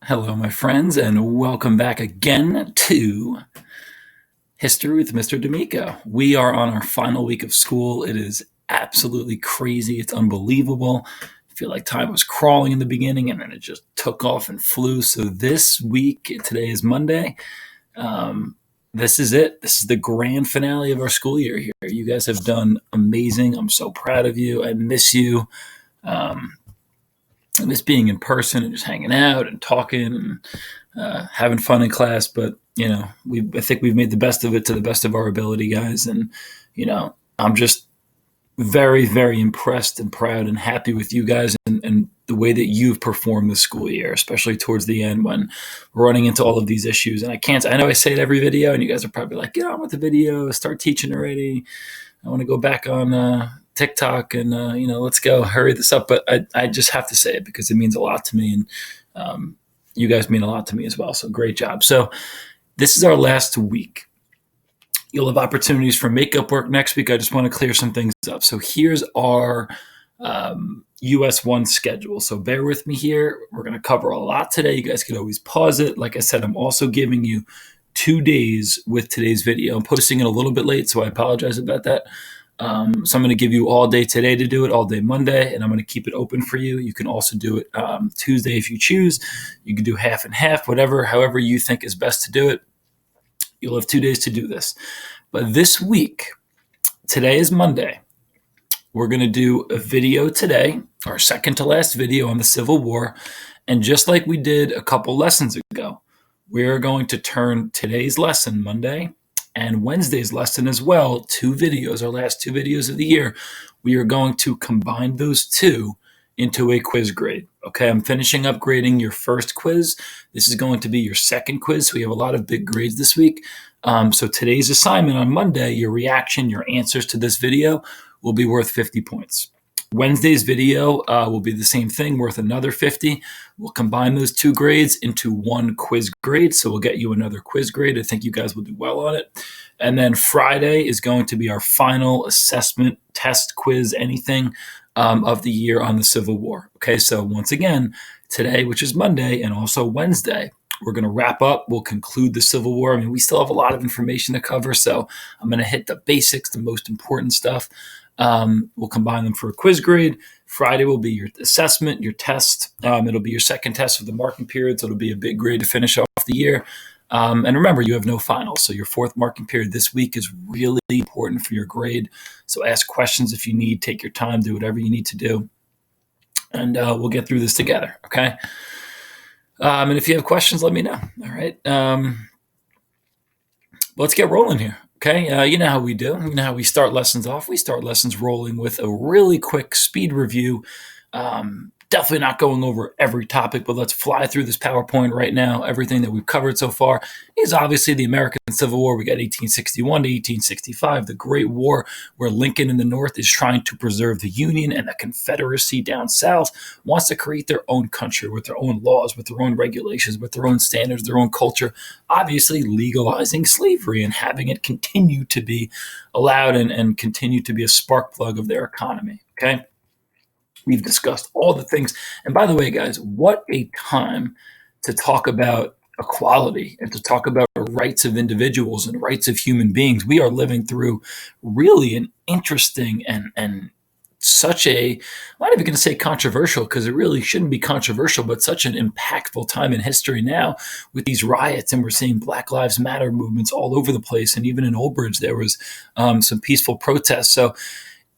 Hello, my friends, and welcome back again to History with Mr. D'Amico. We are on our final week of school. It is absolutely crazy. It's unbelievable. I feel like time was crawling in the beginning and then it just took off and flew. So this week, today is Monday. This is it. This is the grand finale of our school year here. You guys have done amazing. I'm so proud of you. I miss you. I miss being in person and just hanging out and talking and having fun in class. But I think we've made the best of it to the best of our ability, guys. And I'm just very, very impressed and proud and happy with you guys and the way that you've performed this school year, especially towards the end when we're running into all of these issues. And I know I say it every video, and you guys are probably like, get on with the video, start teaching already. I want to go back on TikTok and let's go hurry this up. But I just have to say it because it means a lot to me, and you guys mean a lot to me as well. So great job. So this is our last week. You'll have opportunities for makeup work next week. I just want to clear some things up. So here's our US 1 schedule. So bear with me here. We're going to cover a lot today. You guys can always pause it. Like I said, I'm also giving you 2 days with today's video. I'm posting it a little bit late, so I apologize about that. So I'm going to give you all day today to do it, all day Monday, and I'm going to keep it open for you. You can also do it Tuesday if you choose. You can do half and half, however you think is best to do it. You'll have 2 days to do this. But this week, today is Monday. We're going to do a video today, our second to last video on the Civil War. And just like we did a couple lessons ago, we're going to turn today's lesson, Monday, and Wednesday's lesson as well, 2 videos, our last 2 videos of the year. We are going to combine those 2 into a quiz grade. Okay, I'm finishing up grading your first quiz. This is going to be your second quiz. So we have a lot of big grades this week. So today's assignment on Monday, your reaction, your answers to this video will be worth 50 points. Wednesday's video will be the same thing, worth another 50. We'll combine those 2 grades into 1 quiz grade. So we'll get you another quiz grade. I think you guys will do well on it. And then Friday is going to be our final assessment, test, quiz, anything of the year on the Civil War. Okay, so once again, today, which is Monday, and also Wednesday, we're going to wrap up. We'll conclude the Civil War. I mean, we still have a lot of information to cover, so I'm going to hit the basics, the most important stuff. We'll combine them for a quiz grade. Friday will be your assessment, your test. It'll be your second test of the marking period, so it'll be a big grade to finish off the year. And remember, you have no finals, so your 4th marking period this week is really important for your grade. So ask questions if you need, take your time, do whatever you need to do, and we'll get through this together, okay? And if you have questions, let me know, all right? Let's get rolling here, okay? You know how we do. You know how we start lessons off. We start lessons rolling with a really quick speed review. Definitely not going over every topic, but let's fly through this PowerPoint right now. Everything that we've covered so far is obviously the American Civil War. We got 1861 to 1865, the Great War, where Lincoln in the North is trying to preserve the Union, and the Confederacy down South wants to create their own country with their own laws, with their own regulations, with their own standards, their own culture, obviously legalizing slavery and having it continue to be allowed and continue to be a spark plug of their economy, okay? We've discussed all the things. And by the way, guys, what a time to talk about equality and to talk about rights of individuals and rights of human beings. We are living through really an interesting and such a, I'm not even going to say controversial because it really shouldn't be controversial, but such an impactful time in history now with these riots. And we're seeing Black Lives Matter movements all over the place. And even in Old Bridge, there was some peaceful protests. So,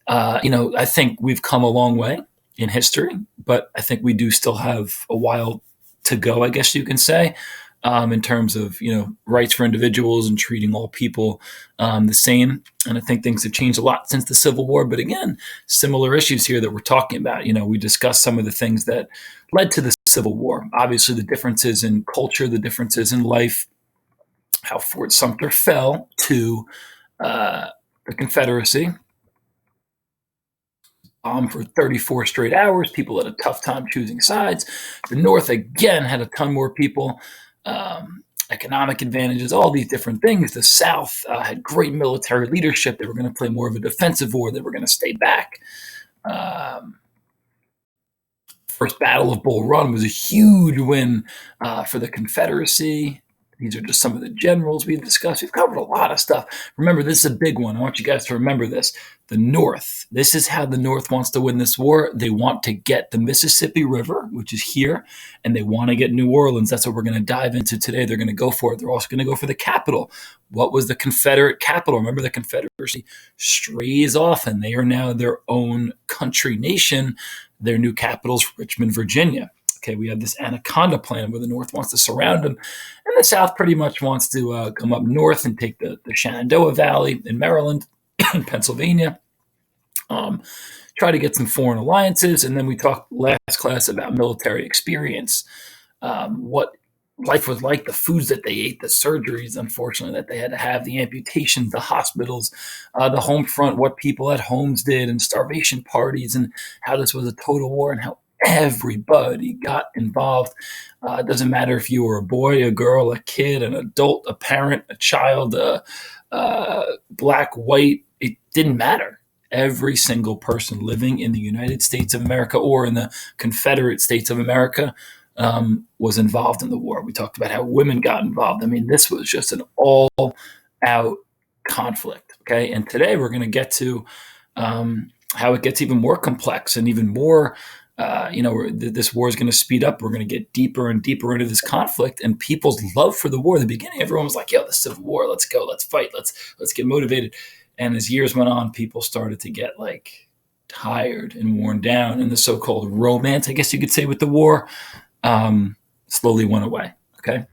I think we've come a long way in history, but I think we do still have a while to go, I guess you can say, in terms of, rights for individuals and treating all people the same. And I think things have changed a lot since the Civil War. But again, similar issues here that we're talking about. We discussed some of the things that led to the Civil War. Obviously, the differences in culture, the differences in life, how Fort Sumter fell to the Confederacy. For 34 straight hours. People had a tough time choosing sides. The North, again, had a ton more people, economic advantages, all these different things. The South had great military leadership. They were going to play more of a defensive war. They were going to stay back. First Battle of Bull Run was a huge win for the Confederacy. These are just some of the generals we've discussed. We've covered a lot of stuff. Remember, this is a big one. I want you guys to remember this. The North. This is how the North wants to win this war. They want to get the Mississippi River, which is here, and they want to get New Orleans. That's what we're going to dive into today. They're going to go for it. They're also going to go for the capital. What was the Confederate capital? Remember, the Confederacy strays off, and they are now their own country nation. Their new capital is Richmond, Virginia. Okay, we have this Anaconda Plan where the North wants to surround them, and the South pretty much wants to come up north and take the Shenandoah Valley in Maryland and Pennsylvania, try to get some foreign alliances, and then we talked last class about military experience, what life was like, the foods that they ate, the surgeries, unfortunately, that they had to have, the amputations, the hospitals, the home front, what people at homes did, and starvation parties, and how this was a total war, and how everybody got involved. It doesn't matter if you were a boy, a girl, a kid, an adult, a parent, a child, black, white, it didn't matter. Every single person living in the United States of America or in the Confederate States of America was involved in the war. We talked about how women got involved. I mean, this was just an all-out conflict, okay? And today we're going to get to how it gets even more complex and even more this war is going to speed up. We're going to get deeper and deeper into this conflict, and people's love for the war. In the beginning, everyone was like, "Yo, the Civil War, let's go, let's fight, let's get motivated." And as years went on, people started to get like tired and worn down, and the so-called romance, I guess you could say, with the war, slowly went away. Okay,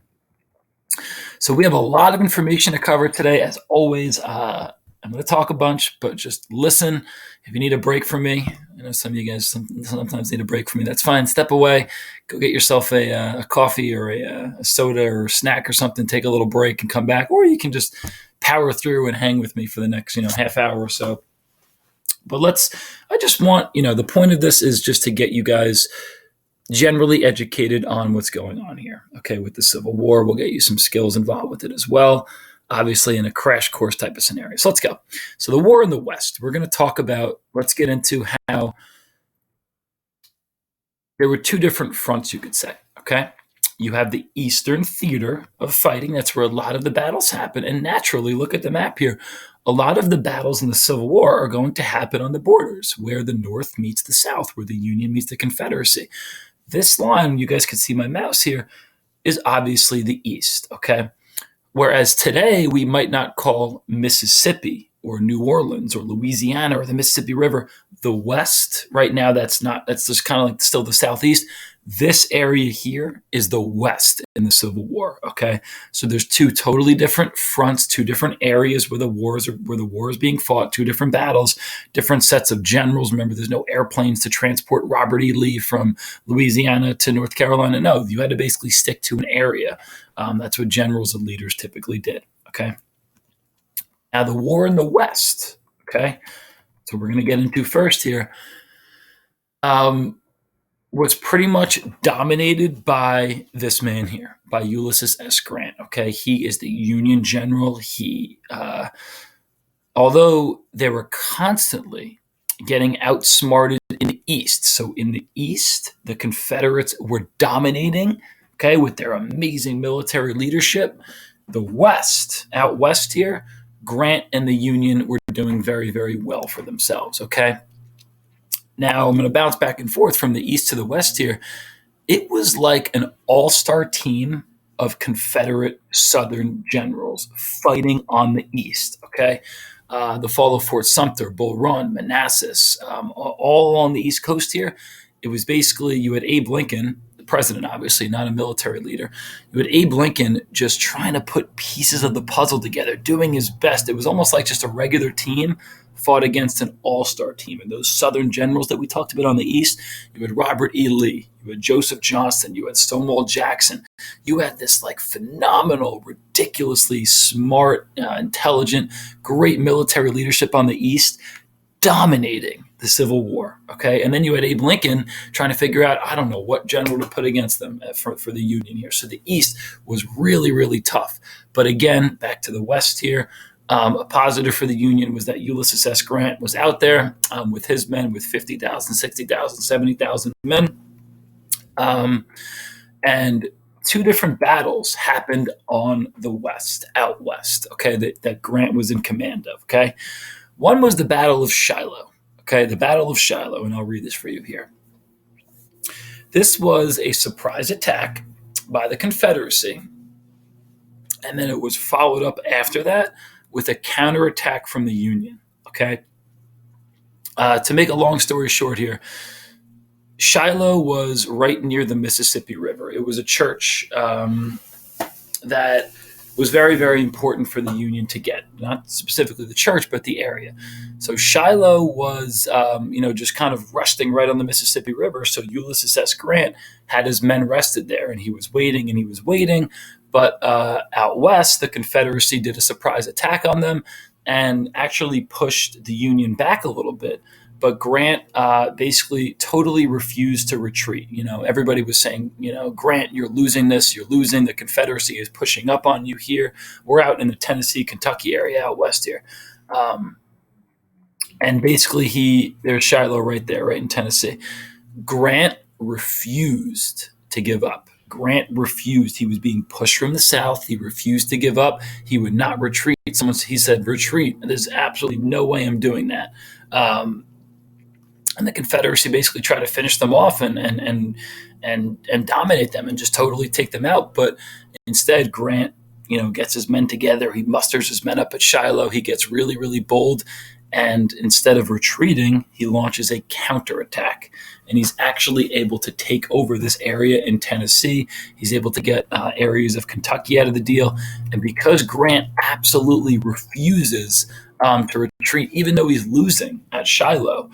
so we have a lot of information to cover today. As always, I'm going to talk a bunch, but just listen. If you need a break from me, I know some of you guys sometimes need a break from me. That's fine. Step away. Go get yourself a coffee or a soda or a snack or something. Take a little break and come back. Or you can just power through and hang with me for the next half hour or so. But I just want, the point of this is just to get you guys generally educated on what's going on here. Okay, with the Civil War, we'll get you some skills involved with it as well. Obviously in a crash course type of scenario. So let's go. So the war in the West, we're going to talk about, let's get into how there were two different fronts, you could say, okay? You have the Eastern theater of fighting. That's where a lot of the battles happen. And naturally, look at the map here. A lot of the battles in the Civil War are going to happen on the borders, where the North meets the South, where the Union meets the Confederacy. This line, you guys can see my mouse here, is obviously the East, okay? Whereas today, we might not call Mississippi or New Orleans or Louisiana or the Mississippi River the West. Right now, that's just kind of like still the Southeast. This area here is the West in the Civil War, okay? So there's two totally different fronts, two different areas where the war is being fought, two different battles, different sets of generals. Remember, there's no airplanes to transport Robert E. Lee from Louisiana to North Carolina. No, you had to basically stick to an area. That's what generals and leaders typically did, okay? Now, the war in the West, okay? So we're going to get into first here. Was pretty much dominated by this man here, by Ulysses S. Grant, okay? He is the Union general. He, although they were constantly getting outsmarted in the East. So in the East, the Confederates were dominating, okay, with their amazing military leadership. The West, out West here, Grant and the Union were doing very, very well for themselves, okay? Now, I'm going to bounce back and forth from the East to the West here. It was like an all-star team of Confederate Southern generals fighting on the East, okay? The fall of Fort Sumter, Bull Run, Manassas, all along the East Coast here. It was basically, you had Abe Lincoln, the president, obviously, not a military leader. You had Abe Lincoln just trying to put pieces of the puzzle together, doing his best. It was almost like just a regular team fought against an all-star team. And those Southern generals that we talked about on the East, you had Robert E. Lee, you had Joseph Johnston, you had Stonewall Jackson. You had this like phenomenal, ridiculously smart, intelligent, great military leadership on the East dominating the Civil War, okay? And then you had Abe Lincoln trying to figure out, I don't know, what general to put against them for the Union here. So the East was really, really tough. But again, back to the West here, a positive for the Union was that Ulysses S. Grant was out there with his men, with 50,000, 60,000, 70,000 men. Um, and two different battles happened on the west, out west, okay, that Grant was in command of, okay? One was the Battle of Shiloh, okay, the Battle of Shiloh, and I'll read this for you here. This was a surprise attack by the Confederacy, and then it was followed up after that with a counterattack from the Union, okay? To make a long story short here, Shiloh was right near the Mississippi River. It was a church that was very, very important for the Union to get, not specifically the church, but the area. So Shiloh was, just kind of resting right on the Mississippi River. So Ulysses S. Grant had his men rested there, and he was waiting and he was waiting. But out west, the Confederacy did a surprise attack on them and actually pushed the Union back a little bit. But Grant basically totally refused to retreat. Everybody was saying, Grant, you're losing this. You're losing. The Confederacy is pushing up on you here. We're out in the Tennessee, Kentucky area out west here. And basically there's Shiloh right there, right in Tennessee. Grant refused to give up. Grant refused. He was being pushed from the south. He refused to give up. He would not retreat. He said, retreat. There's absolutely no way I'm doing that. And the Confederacy basically tried to finish them off and dominate them and just totally take them out. But instead, Grant, gets his men together. He musters his men up at Shiloh. He gets really, really bold. And instead of retreating, he launches a counterattack. And he's actually able to take over this area in Tennessee. He's able to get areas of Kentucky out of the deal. And because Grant absolutely refuses to retreat, even though he's losing at Shiloh,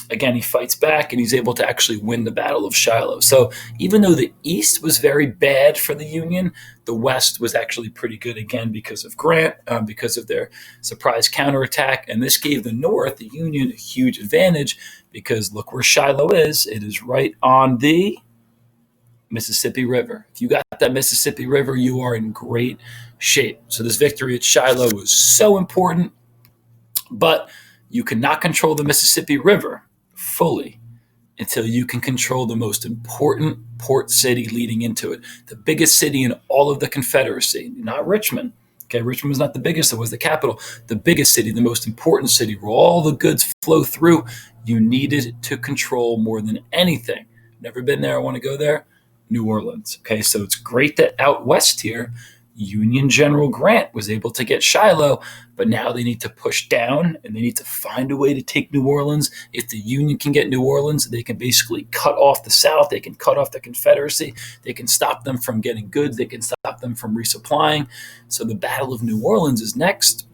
again, he fights back and he's able to actually win the Battle of Shiloh. So even though the East was very bad for the Union, the West was actually pretty good again because of Grant, because of their surprise counterattack. And this gave the North, the Union, a huge advantage because look where Shiloh is. It is right on the Mississippi River. If you got that Mississippi River, you are in great shape. So this victory at Shiloh was so important, but you cannot control the Mississippi River fully until you can control the most important port city leading into it. The biggest city in all of the Confederacy, not Richmond. Okay, Richmond was not the biggest, it was the capital. The biggest city, the most important city, where all the goods flow through, you needed to control more than anything. Never been there, I want to go there. New Orleans. Okay, so it's great that out west here, Union General Grant was able to get Shiloh, but now they need to push down and they need to find a way to take New Orleans. If the Union can get New Orleans, they can basically cut off the South. They can cut off the Confederacy. They can stop them from getting goods. They can stop them from resupplying. So the Battle of New Orleans is next.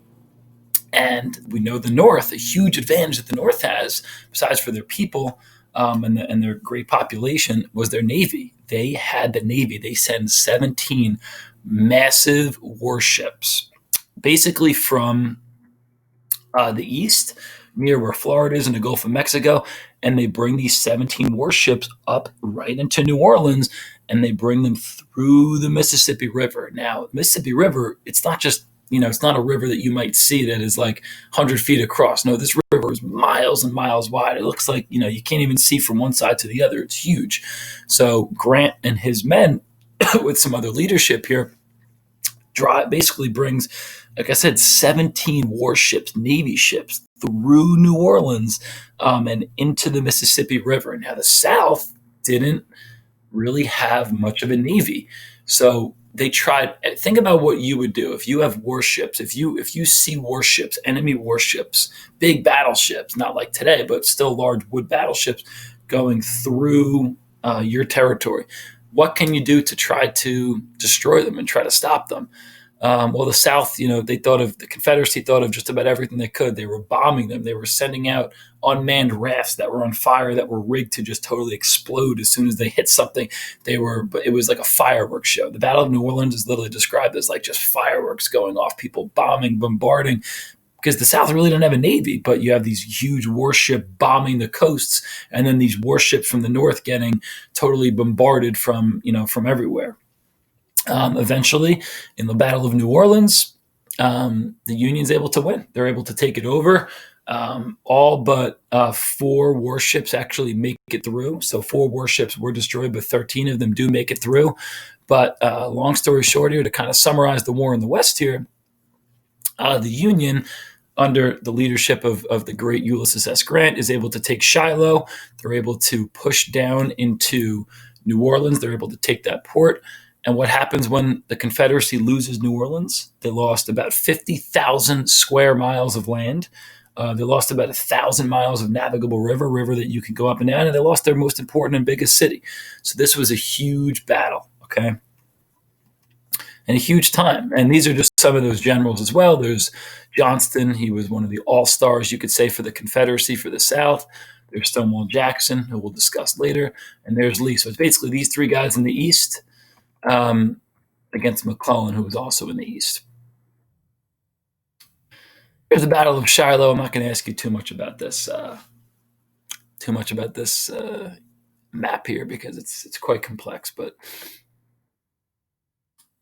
And we know the North, a huge advantage that the North has, besides for their people and their great population, was their Navy. They had the Navy. They send 17 massive warships, basically from the east, near where Florida is in the Gulf of Mexico, and they bring these 17 warships up right into New Orleans, and they bring them through the Mississippi River. Now, Mississippi River, it's not just, it's not a river that you might see that is like 100 feet across. No, this river is miles and miles wide. It looks like, you can't even see from one side to the other. It's huge. So Grant and his men, with some other leadership here, basically brings, like I said, 17 warships, Navy ships, through New Orleans and into the Mississippi River. Now, the South didn't really have much of a Navy. So they tried. Think about what you would do if you have warships, if you see warships, enemy warships, big battleships, not like today, but still large wood battleships going through your territory. What can you do to try to destroy them and try to stop them? Well, the South, the Confederacy thought of just about everything they could. They were bombing them. They were sending out unmanned rafts that were on fire, that were rigged to just totally explode as soon as they hit something. But it was like a fireworks show. The Battle of New Orleans is literally described as like just fireworks going off, people bombing, bombarding, because the South really didn't have a Navy, but you have these huge warships bombing the coasts, and then these warships from the North getting totally bombarded from everywhere. Eventually, in the Battle of New Orleans, the Union's able to win. They're able to take it over. All but four warships actually make it through. So four warships were destroyed, but 13 of them do make it through. But long story short here, to kind of summarize the war in the West here, the Union, under the leadership of the great Ulysses S. Grant, is able to take Shiloh. They're able to push down into New Orleans. They're able to take that port. And what happens when the Confederacy loses New Orleans? They lost about 50,000 square miles of land. They lost about 1,000 miles of navigable river that you can go up and down, and they lost their most important and biggest city. So this was a huge battle, okay? And a huge time. And these are just some of those generals as well. There's Johnston. He was one of the all-stars, you could say, for the Confederacy, for the South. There's Stonewall Jackson, who we'll discuss later. And there's Lee. So it's basically these three guys in the East against McClellan, who was also in the East. Here's the Battle of Shiloh. I'm not going to ask you too much about this map here because it's quite complex. But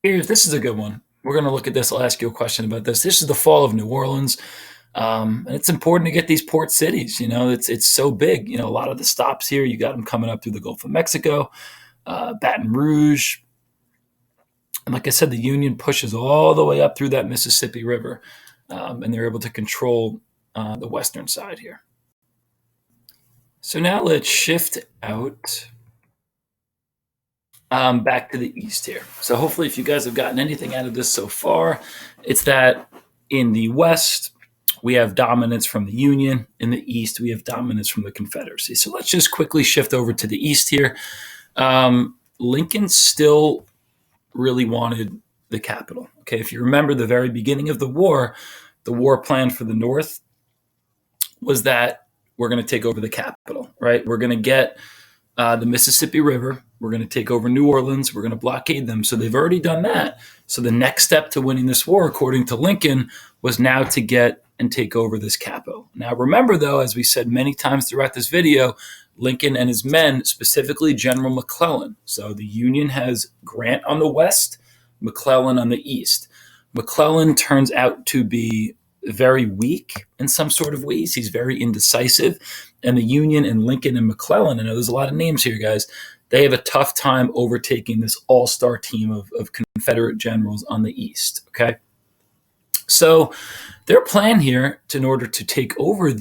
this is a good one. We're going to look at this. I'll ask you a question about this. This is the fall of New Orleans. And it's important to get these port cities. It's so big. A lot of the stops here, you got them coming up through the Gulf of Mexico, Baton Rouge. And like I said, the Union pushes all the way up through that Mississippi River, and they're able to control the western side here. So now let's shift out back to the east here. So hopefully, if you guys have gotten anything out of this so far, it's that in the west, we have dominance from the Union. In the east, we have dominance from the Confederacy. So let's just quickly shift over to the east here. Lincoln still really wanted the capital. Okay, if you remember the very beginning of the war plan for the North was that we're going to take over the capital, right? We're going to get the Mississippi River. We're going to take over New Orleans. We're going to blockade them. So they've already done that. So the next step to winning this war, according to Lincoln, was now to get and take over this capital. Now, remember, though, as we said many times throughout this video, Lincoln and his men, specifically General McClellan. So the Union has Grant on the west, McClellan on the east. McClellan turns out to be very weak in some sort of ways. He's very indecisive. And the Union and Lincoln and McClellan, I know there's a lot of names here, guys, they have a tough time overtaking this all-star team of Confederate generals on the east, okay? So their plan here, in order to take over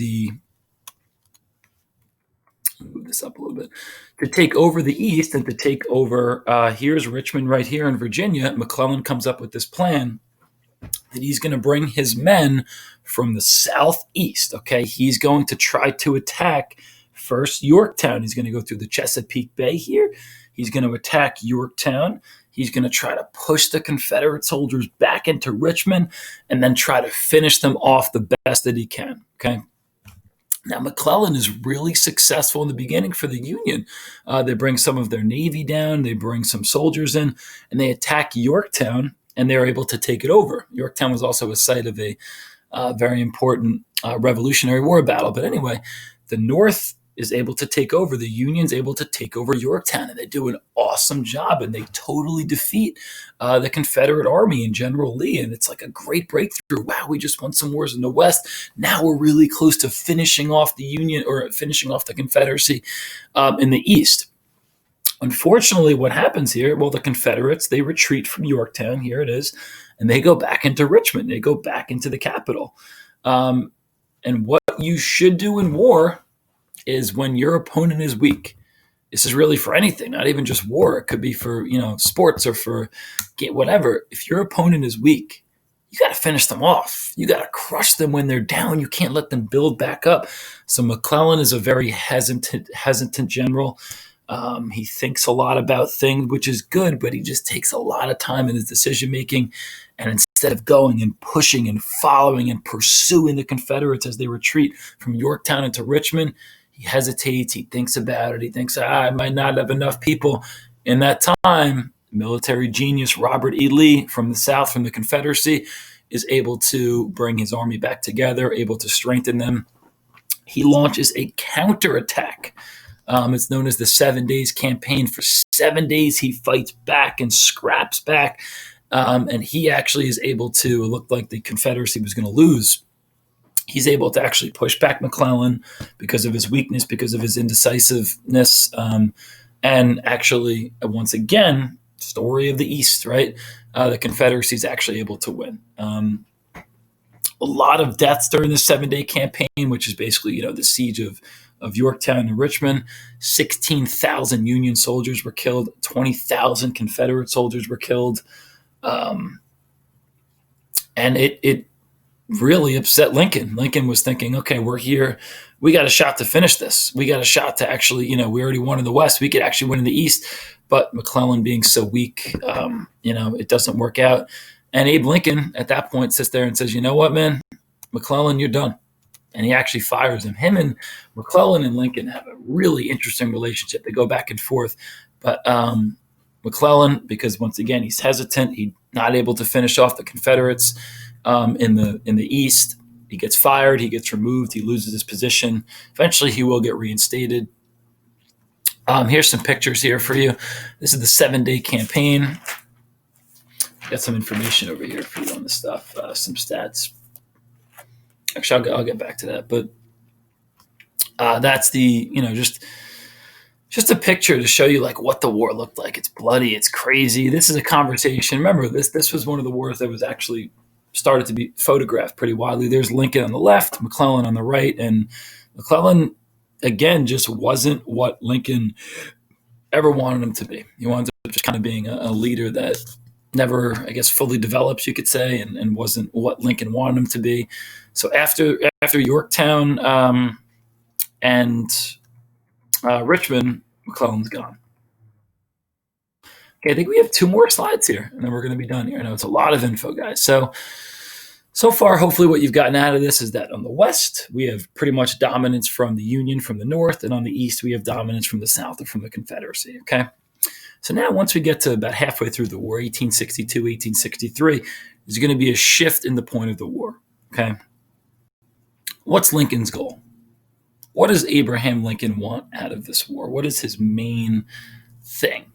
move this up a little bit, to take over the east and to take over, here's Richmond right here in Virginia. McClellan comes up with this plan that he's going to bring his men from the southeast, okay? He's going to try to attack first Yorktown. He's going to go through the Chesapeake Bay here. He's going to attack Yorktown. He's going to try to push the Confederate soldiers back into Richmond and then try to finish them off the best that he can, okay? Now, McClellan is really successful in the beginning for the Union. They bring some of their navy down, they bring some soldiers in, and they attack Yorktown, and they're able to take it over. Yorktown was also a site of a very important Revolutionary War battle. But anyway, the North is able to take over. The Union's able to take over Yorktown, and they do an awesome job, and they totally defeat the Confederate Army and General Lee. And it's like a great breakthrough. Wow, we just won some wars in the West. Now we're really close to finishing off the Union or finishing off the Confederacy in the East. Unfortunately, what happens here, well, the Confederates, they retreat from Yorktown, here it is, and they go back into Richmond. They go back into the capital. And what you should do in war is when your opponent is weak. This is really for anything, not even just war. It could be for, sports or for whatever. If your opponent is weak, you got to finish them off. You got to crush them when they're down. You can't let them build back up. So McClellan is a very hesitant general. He thinks a lot about things, which is good, but he just takes a lot of time in his decision making. And instead of going and pushing and following and pursuing the Confederates as they retreat from Yorktown into Richmond, he hesitates. He thinks about it. He thinks, I might not have enough people. In that time, military genius Robert E. Lee from the South, from the Confederacy, is able to bring his army back together, able to strengthen them. He launches a counterattack. It's known as the 7 Days Campaign. For 7 days, he fights back and scraps back. And he actually is able to, it looked like the Confederacy was going to lose. He's able to actually push back McClellan because of his weakness, because of his indecisiveness, and actually, once again, story of the East, right? The Confederacy is actually able to win. A lot of deaths during the 7-day campaign, which is basically, the siege of Yorktown and Richmond. 16,000 Union soldiers were killed. 20,000 Confederate soldiers were killed. And it really upset Lincoln. Lincoln was thinking, okay, we're here. We got a shot to finish this. We got a shot to actually, we already won in the West. We could actually win in the East. But McClellan being so weak, it doesn't work out. And Abe Lincoln at that point sits there and says, you know what, man, McClellan, you're done. And he actually fires him. Him and McClellan and Lincoln have a really interesting relationship. They go back and forth. But McClellan, because once again, he's hesitant. He's not able to finish off the Confederates in the East. He gets fired. He gets removed. He loses his position. Eventually, he will get reinstated. Here's some pictures here for you. This is the 7-day campaign. Got some information over here for you on this stuff, some stats. Actually, I'll get back to that. But that's the, just a picture to show you like what the war looked like. It's bloody. It's crazy. This is a conversation. Remember, this was one of the wars that was actually started to be photographed pretty widely. There's Lincoln on the left, McClellan on the right. And McClellan, again, just wasn't what Lincoln ever wanted him to be. He wanted to just kind of being a leader that never, I guess, fully developed, you could say, and wasn't what Lincoln wanted him to be. So after Yorktown and Richmond, McClellan's gone. Okay, I think we have 2 more slides here, and then we're going to be done here. I know it's a lot of info, guys. So far, hopefully what you've gotten out of this is that on the West, we have pretty much dominance from the Union from the North, and on the East, we have dominance from the South or from the Confederacy, okay? So now once we get to about halfway through the war, 1862, 1863, there's going to be a shift in the point of the war, okay? What's Lincoln's goal? What does Abraham Lincoln want out of this war? What is his main thing?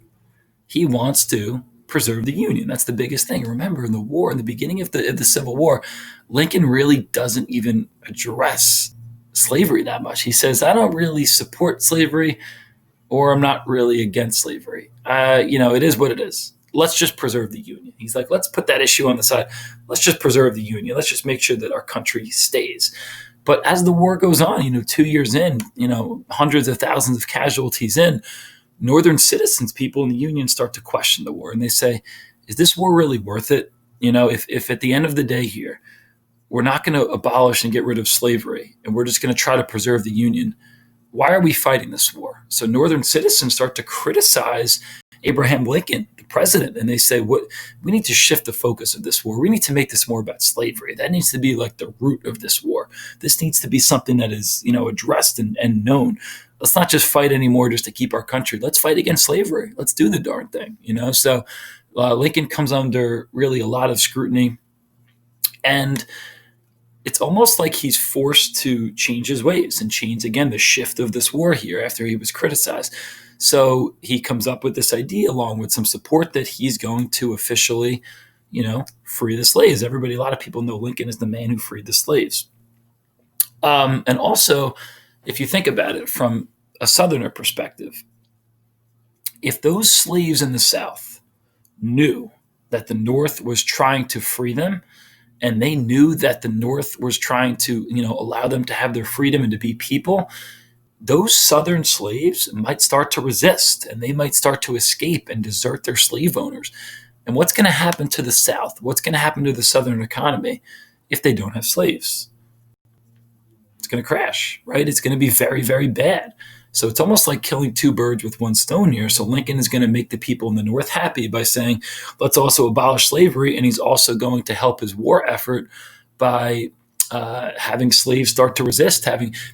He wants to preserve the Union. That's the biggest thing. Remember, in the war, in the beginning of the Civil War, Lincoln really doesn't even address slavery that much. He says, I don't really support slavery, or I'm not really against slavery. It is what it is. Let's just preserve the Union. He's like, let's put that issue on the side. Let's just preserve the Union. Let's just make sure that our country stays. But as the war goes on, 2 years in, hundreds of thousands of casualties in, Northern citizens, people in the Union, start to question the war. And they say, is this war really worth it? If at the end of the day here, we're not going to abolish and get rid of slavery, and we're just going to try to preserve the Union, why are we fighting this war? So Northern citizens start to criticize Abraham Lincoln, the president, and they say, we need to shift the focus of this war. We need to make this more about slavery. That needs to be like the root of this war. This needs to be something that is, addressed and known. Let's not just fight anymore just to keep our country. Let's fight against slavery. Let's do the darn thing, So Lincoln comes under really a lot of scrutiny, and it's almost like he's forced to change his ways and change, again, the shift of this war here after he was criticized. So he comes up with this idea, along with some support, that he's going to officially, free the slaves. A lot of people know Lincoln as the man who freed the slaves. And also, if you think about it from a Southerner perspective, if those slaves in the South knew that the North was trying to free them, and they knew that the North was trying to, allow them to have their freedom and to be people, those Southern slaves might start to resist, and they might start to escape and desert their slave owners. And what's going to happen to the South? What's going to happen to the Southern economy if they don't have slaves? It's going to crash, right? It's going to be very, very bad. So it's almost like killing 2 birds with 1 stone here. So Lincoln is going to make the people in the North happy by saying, let's also abolish slavery. And he's also going to help his war effort by having slaves start to resist,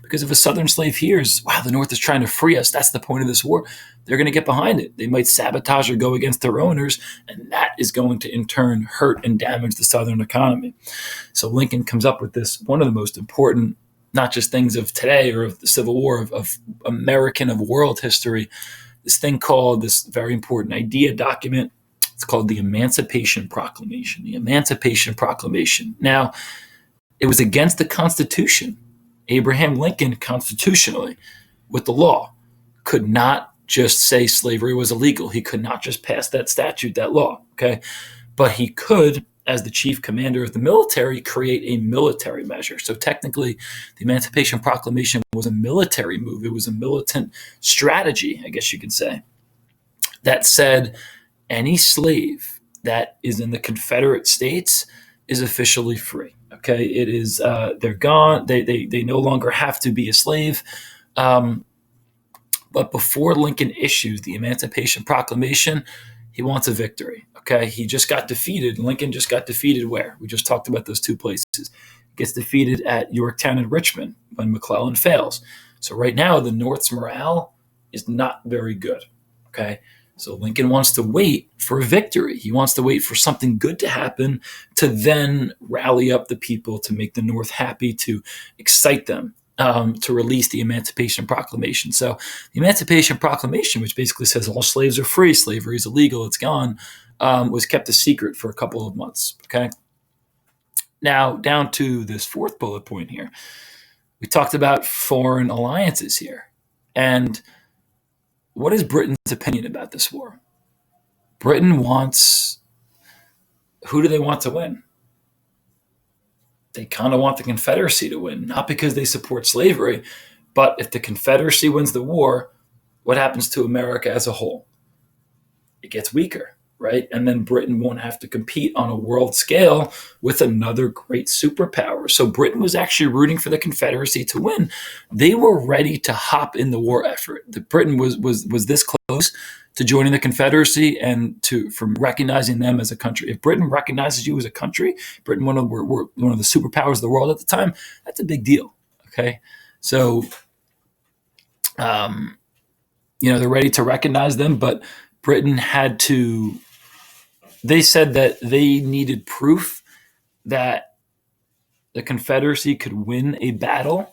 because if a Southern slave hears, wow, the North is trying to free us, that's the point of this war, they're going to get behind it. They might sabotage or go against their owners, and that is going to in turn hurt and damage the Southern economy. So Lincoln comes up with this, one of the most important, not just things of today or of the Civil War, of American, of world history, this thing called, this very important idea document, it's called the Emancipation Proclamation. The Emancipation Proclamation. Now, It was against the Constitution. Abraham Lincoln, constitutionally, with the law, could not just say slavery was illegal. He could not just pass that statute, that law. Okay. But he could, as the chief commander of the military, create a military measure. So technically, the Emancipation Proclamation was a military move. It was a militant strategy, I guess you could say, that said any slave that is in the Confederate States is officially free. Okay, it is they're gone. They no longer have to be a slave. But before Lincoln issues the Emancipation Proclamation, he wants a victory. Okay, he just got defeated. Lincoln just got defeated where? We just talked about those two places. Gets defeated at Yorktown and Richmond when McClellan fails. So right now, the North's morale is not very good. Okay, so Lincoln wants to wait for a victory. He wants to wait for something good to happen to then rally up the people, to make the North happy, to excite them, to release the Emancipation Proclamation. So the Emancipation Proclamation, which basically says all slaves are free, slavery is illegal, it's gone, was kept a secret for a couple of months. Okay. Now, down to this fourth bullet point here. We talked about foreign alliances here. And what is Britain's opinion about this war? Britain wants, who do they want to win? They kind of want the Confederacy to win, not because they support slavery, but if the Confederacy wins the war, what happens to America as a whole? It gets weaker, right? And then Britain won't have to compete on a world scale with another great superpower. So Britain was actually rooting for the Confederacy to win. They were ready to hop in the war effort. Britain was this close to joining the Confederacy and from recognizing them as a country. If Britain recognizes you as a country, Britain, one of the superpowers of the world at the time, that's a big deal. Okay, so they're ready to recognize them, but Britain had to. They said that they needed proof that the Confederacy could win a battle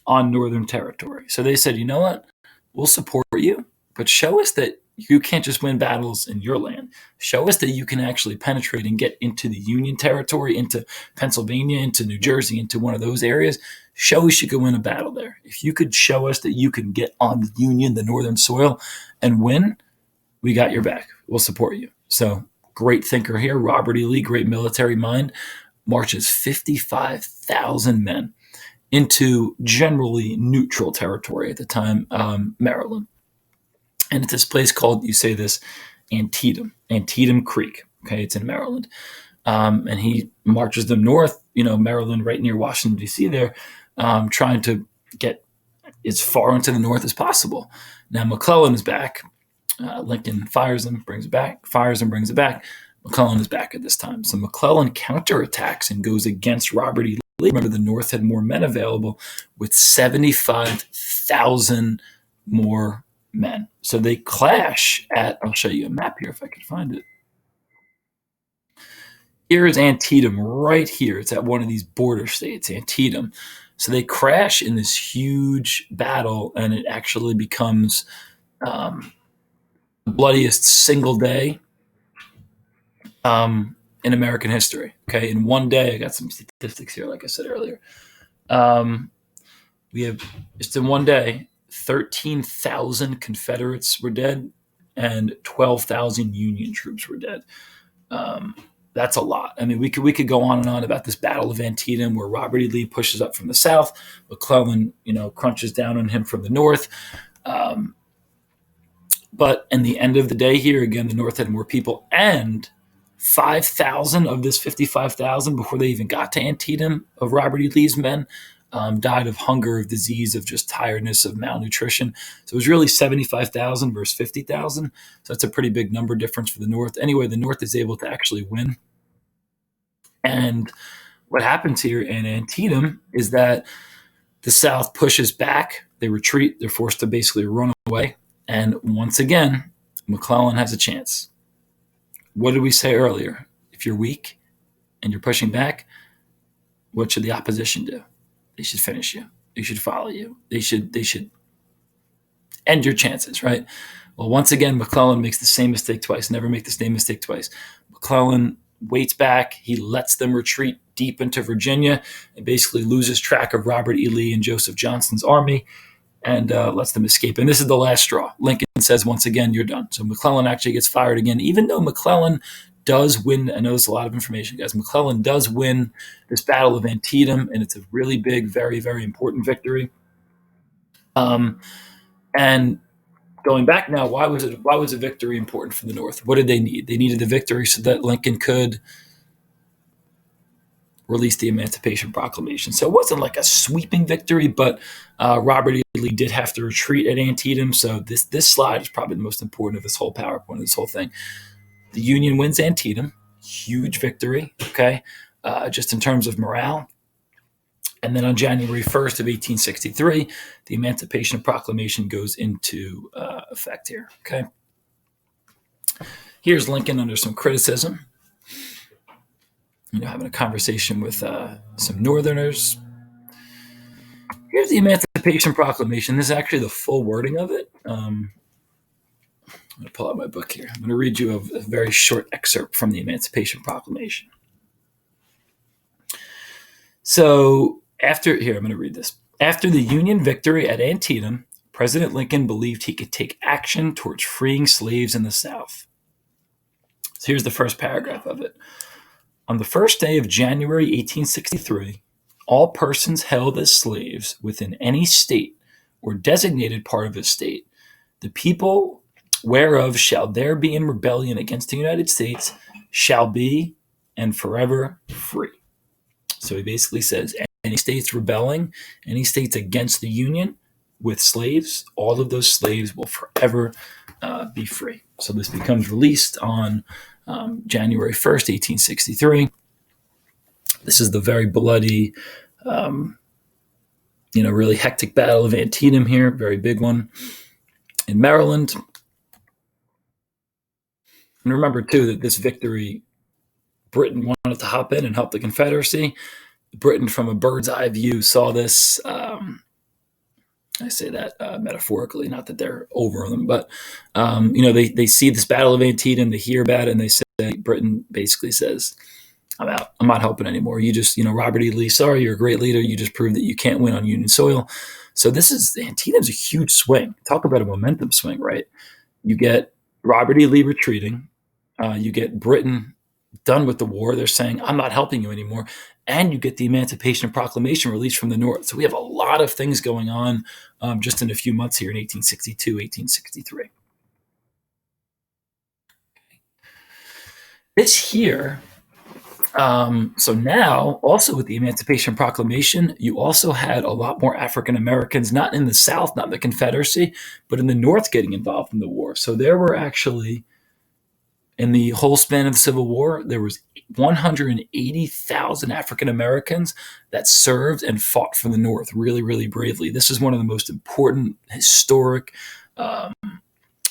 on Northern territory. So they said, you know what? We'll support you, but show us that you can't just win battles in your land. Show us that you can actually penetrate and get into the Union territory, into Pennsylvania, into New Jersey, into one of those areas. Show us you can win a battle there. If you could show us that you can get on the Union, the Northern soil, and win, we got your back. We'll support you. So great thinker here, Robert E. Lee, great military mind, marches 55,000 men into generally neutral territory at the time, Maryland. And it's this place called, you say this, Antietam Creek. Okay, it's in Maryland. And he marches them north, Maryland, right near Washington, D.C. there, trying to get as far into the north as possible. Now, McClellan is back. Lincoln fires him, brings it back, fires him, brings it back. McClellan is back at this time. So McClellan counterattacks and goes against Robert E. Lee. Remember, the North had more men available with 75,000 more men. So they clash I'll show you a map here if I can find it. Here is Antietam right here. It's at one of these border states, Antietam. So they crash in this huge battle, and it actually becomes the bloodiest single day in American history. Okay, in one day, I got some statistics here, like I said earlier. We have, just in one day, 13,000 Confederates were dead and 12,000 Union troops were dead. That's a lot. I mean, we could go on and on about this Battle of Antietam, where Robert E. Lee pushes up from the south, McClellan, crunches down on him from the north. But in the end of the day here, again, the North had more people, and 5,000 of this 55,000, before they even got to Antietam, of Robert E. Lee's men, died of hunger, of disease, of just tiredness, of malnutrition. So it was really 75,000 versus 50,000. So that's a pretty big number difference for the North. Anyway, the North is able to actually win. And what happens here in Antietam is that the South pushes back. They retreat. They're forced to basically run away. And once again, McClellan has a chance. What did we say earlier? If you're weak and you're pushing back, what should the opposition do? They should finish you. They should follow you. They should end your chances, right? Well, once again, McClellan makes the same mistake twice. Never make the same mistake twice. McClellan waits back. He lets them retreat deep into Virginia and basically loses track of Robert E. Lee and Joseph Johnston's army and lets them escape. And this is the last straw. Lincoln says, once again, you're done. So McClellan actually gets fired again, even though McClellan does win. I know there's a lot of information, guys. McClellan does win this Battle of Antietam, and it's a really big, very, very important victory. And going back now, why was a victory important for the North? What did they need? They needed the victory so that Lincoln could release the Emancipation Proclamation. So it wasn't like a sweeping victory, but Robert E. Lee did have to retreat at Antietam. So this slide is probably the most important of this whole PowerPoint, of this whole thing. The Union wins Antietam, huge victory, okay, just in terms of morale. And then on January 1st of 1863, the Emancipation Proclamation goes into effect here, okay? Here's Lincoln under some criticism, having a conversation with some Northerners. Here's the Emancipation Proclamation. This is actually the full wording of it. I'm going to pull out my book here. I'm going to read you a very short excerpt from the Emancipation Proclamation. So I'm going to read this. After the Union victory at Antietam, President Lincoln believed he could take action towards freeing slaves in the South. So here's the first paragraph of it. On the first day of January 1863, all persons held as slaves within any state or designated part of a state, the people whereof shall there be in rebellion against the United States, shall be and forever free. So he basically says any states rebelling, any states against the Union with slaves, all of those slaves will forever be free. So this becomes released on January 1st, 1863. This is the very bloody, really hectic Battle of Antietam here, very big one in Maryland. And remember, too, that this victory, Britain wanted to hop in and help the Confederacy. Britain, from a bird's eye view, saw this. I say that metaphorically, not that they're over them, but they see this Battle of Antietam, they hear about it, and they say, Britain basically says, I'm out. I'm not helping anymore. You just, Robert E. Lee, sorry, you're a great leader. You just proved that you can't win on Union soil. So Antietam's a huge swing. Talk about a momentum swing, right? You get Robert E. Lee retreating. You get Britain done with the war. They're saying, I'm not helping you anymore. And you get the Emancipation Proclamation released from the North. So we have a lot of things going on just in a few months here in 1862, 1863. This here, so now, also with the Emancipation Proclamation, you also had a lot more African Americans, not in the South, not in the Confederacy, but in the North getting involved in the war. So there were actually, in the whole span of the Civil War, there was 180,000 African Americans that served and fought for the North really, really bravely. This is one of the most important, historic,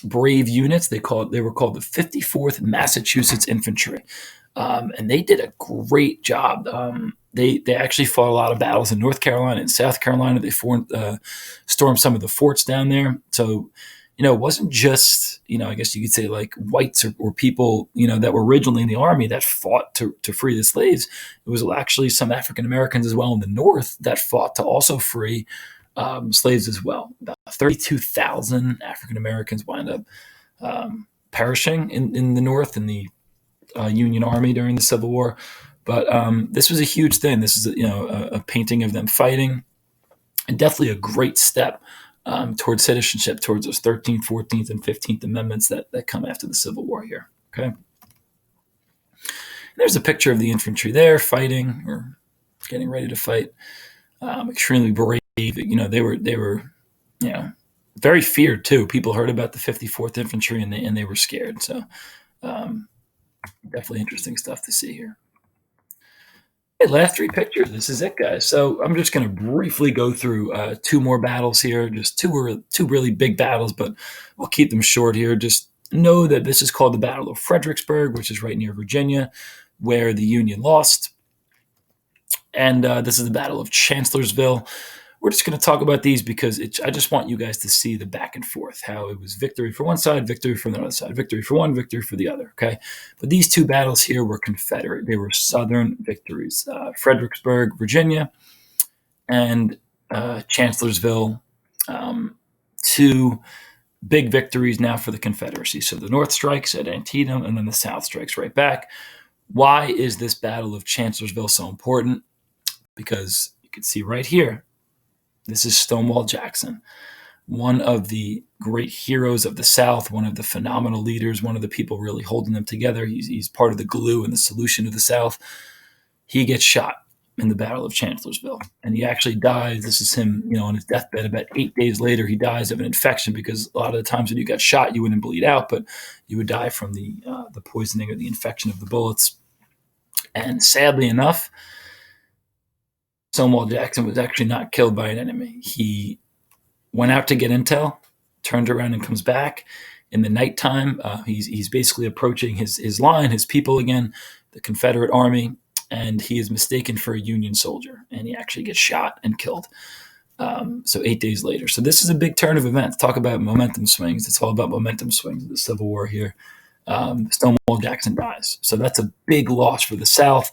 brave units. They were called the 54th Massachusetts Infantry. And they did a great job. They actually fought a lot of battles in North Carolina and South Carolina. They stormed some of the forts down there. So, it wasn't just, I guess you could say like whites or people, that were originally in the army that fought to free the slaves. It was actually some African Americans as well in the North that fought to also free slaves as well. About 32,000 African Americans wind up perishing in the North in the Union Army during the Civil War. But this was a huge thing. This is a painting of them fighting, and definitely a great step towards citizenship, towards those 13th, 14th, and 15th Amendments that come after the Civil War here. Okay. And there's a picture of the infantry there fighting or getting ready to fight. Extremely brave. They were very feared too. People heard about the 54th Infantry and they were scared. So definitely interesting stuff to see here. Okay, last three pictures. This is it, guys. So I'm just going to briefly go through two more battles here. Just two really big battles, but we'll keep them short here. Just know that this is called the Battle of Fredericksburg, which is right near Virginia, where the Union lost. And this is the Battle of Chancellorsville, we're just going to talk about these because I just want you guys to see the back and forth, how it was victory for one side, victory for the other side, victory for one, victory for the other. Okay. But these two battles here were Confederate. They were Southern victories. Fredericksburg, Virginia, and Chancellorsville, two big victories now for the Confederacy. So the North strikes at Antietam, and then the South strikes right back. Why is this Battle of Chancellorsville so important? Because you can see right here, this is Stonewall Jackson, one of the great heroes of the South, one of the phenomenal leaders, one of the people really holding them together. He's part of the glue and the solution to the South. He gets shot in the Battle of Chancellorsville, and he actually dies. This is him, on his deathbed. About 8 days later, he dies of an infection, because a lot of the times when you got shot, you wouldn't bleed out, but you would die from the poisoning or the infection of the bullets. And sadly enough, Stonewall Jackson was actually not killed by an enemy. He went out to get intel, turned around and comes back. In the nighttime, he's basically approaching his line, his people again, the Confederate Army, and he is mistaken for a Union soldier, and he actually gets shot and killed. So 8 days later. So this is a big turn of events. Talk about momentum swings. It's all about momentum swings of the Civil War here. Stonewall Jackson dies. So that's a big loss for the South.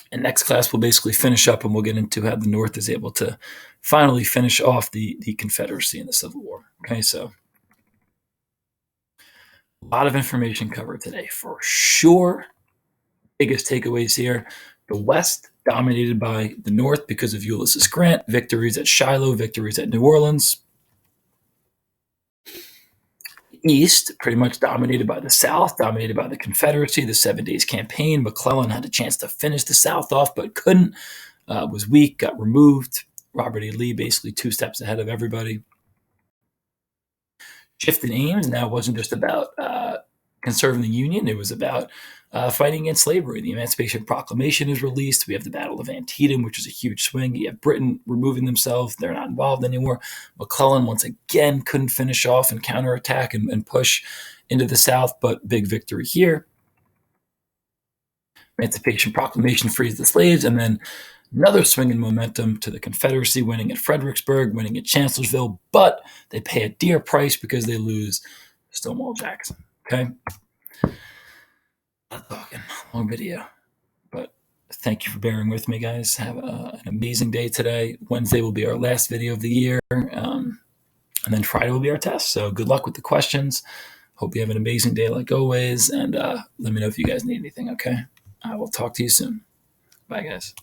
And next class, we'll basically finish up, and we'll get into how the North is able to finally finish off the Confederacy in the Civil War. Okay, so a lot of information covered today for sure. Biggest takeaways here: the West dominated by the North because of Ulysses Grant, victories at Shiloh, victories at New Orleans. East pretty much dominated by the South, dominated by the Confederacy, the 7 Days Campaign. McClellan had a chance to finish the South off, but couldn't, was weak, got removed. Robert E. Lee basically 2 steps ahead of everybody. Shift in aims now wasn't just about conserving the Union, it was about fighting against slavery. The Emancipation Proclamation is released. We have the Battle of Antietam, which is a huge swing. You have Britain removing themselves. They're not involved anymore. McClellan, once again, couldn't finish off and counterattack and push into the South, but big victory here. Emancipation Proclamation frees the slaves, and then another swing in momentum to the Confederacy, winning at Fredericksburg, winning at Chancellorsville, but they pay a dear price because they lose Stonewall Jackson. Okay? Not talking, long video, but thank you for bearing with me, guys. Have an amazing day today. Wednesday will be our last video of the year, and then Friday will be our test. So good luck with the questions. Hope you have an amazing day like always, and let me know if you guys need anything, okay? I will talk to you soon. Bye, guys.